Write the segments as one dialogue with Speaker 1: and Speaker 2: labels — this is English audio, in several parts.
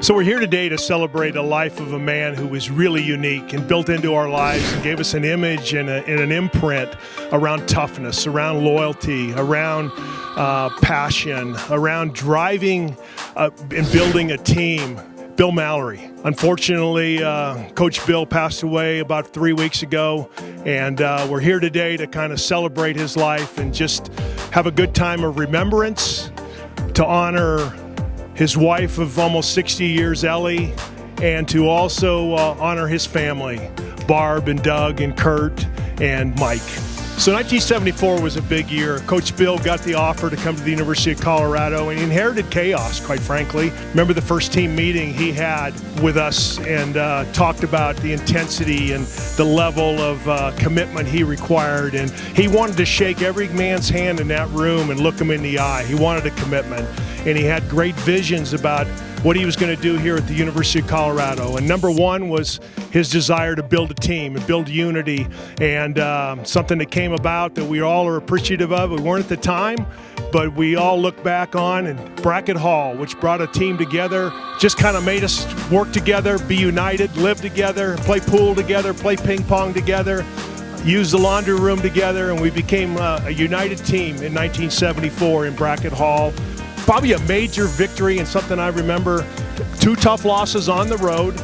Speaker 1: So we're here today to celebrate a life of a man who was really unique and built into our lives and gave us an image and an imprint around toughness, around loyalty, around passion, around driving and building a team. Bill Mallory. Unfortunately, Coach Bill passed away about 3 weeks ago, and we're here today to kind of celebrate his life and just have a good time of remembrance, to honor his wife of almost 60 years, Ellie, and to also honor his family, Barb and Doug and Kurt and Mike. So 1974 was a big year. Coach Bill got the offer to come to the University of Colorado, and he inherited chaos, quite frankly. Remember the first team meeting he had with us and talked about the intensity and the level of commitment he required. And he wanted to shake every man's hand in that room and look him in the eye. He wanted a commitment, and he had great visions about what he was going to do here at the University of Colorado. And number one was his desire to build a team and build unity, and something that came about that we all are appreciative of. We weren't at the time, but we all look back on, and Brackett Hall, which brought a team together, just kind of made us work together, be united, live together, play pool together, play ping pong together, use the laundry room together, and we became a united team in 1974 in Brackett Hall. Probably a major victory and something I remember. 2 tough losses on the road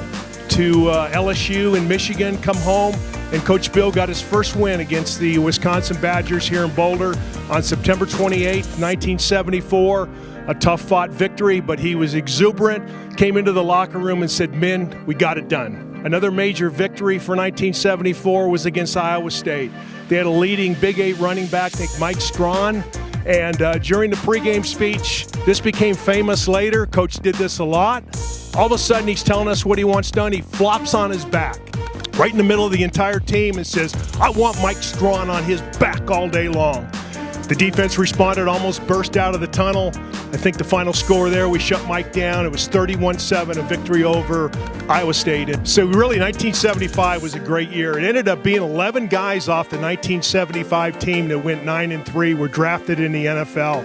Speaker 1: to LSU and Michigan, come home, and Coach Bill got his first win against the Wisconsin Badgers here in Boulder on September 28, 1974. A tough-fought victory, but he was exuberant, came into the locker room and said, "Men, we got it done." Another major victory for 1974 was against Iowa State. They had a leading Big 8 running back named Mike Strawn. And during the pregame speech, this became famous later. Coach did this a lot. All of a sudden, he's telling us what he wants done. He flops on his back right in the middle of the entire team and says, "I want Mike Strawn on his back all day long." The defense responded, almost burst out of the tunnel. I think the final score there, we shut Mike down. It was 31-7, a victory over Iowa State. So really, 1975 was a great year. It ended up being 11 guys off the 1975 team that went 9-3 were drafted in the NFL.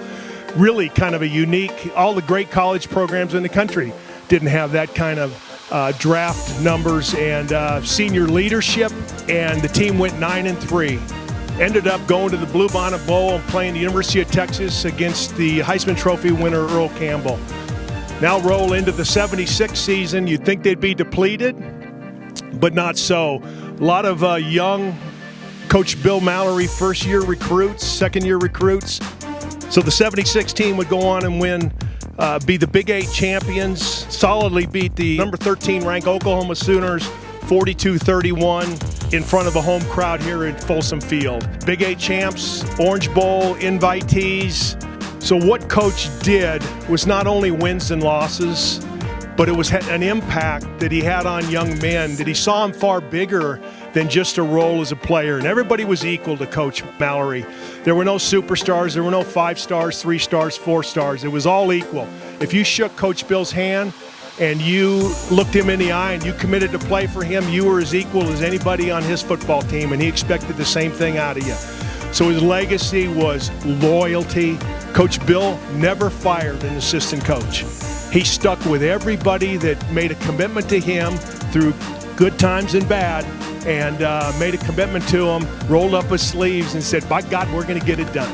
Speaker 1: Really kind of a unique, all the great college programs in the country didn't have that kind of draft numbers and senior leadership, and the team went 9-3. Ended up going to the Bluebonnet Bowl and playing the University of Texas against the Heisman Trophy winner Earl Campbell. Now roll into the 76 season. You'd think they'd be depleted, but not so. A lot of young Coach Bill Mallory first-year recruits, second-year recruits. So the 76 team would go on and win, be the Big 8 champions, solidly beat the number 13 ranked Oklahoma Sooners 42-31 in front of a home crowd here at Folsom Field. Big 8 champs, Orange Bowl invitees. So what Coach did was not only wins and losses, but it was an impact that he had on young men, that he saw him far bigger than just a role as a player. And everybody was equal to Coach Mallory. There were no superstars, there were no 5 stars, 3 stars, 4 stars. It was all equal. If you shook Coach Bill's hand and you looked him in the eye and you committed to play for him, you were as equal as anybody on his football team, and he expected the same thing out of you. So his legacy was loyalty. Coach Bill never fired an assistant coach. He stuck with everybody that made a commitment to him through good times and bad, and made a commitment to him, rolled up his sleeves and said, "By God, we're going to get it done."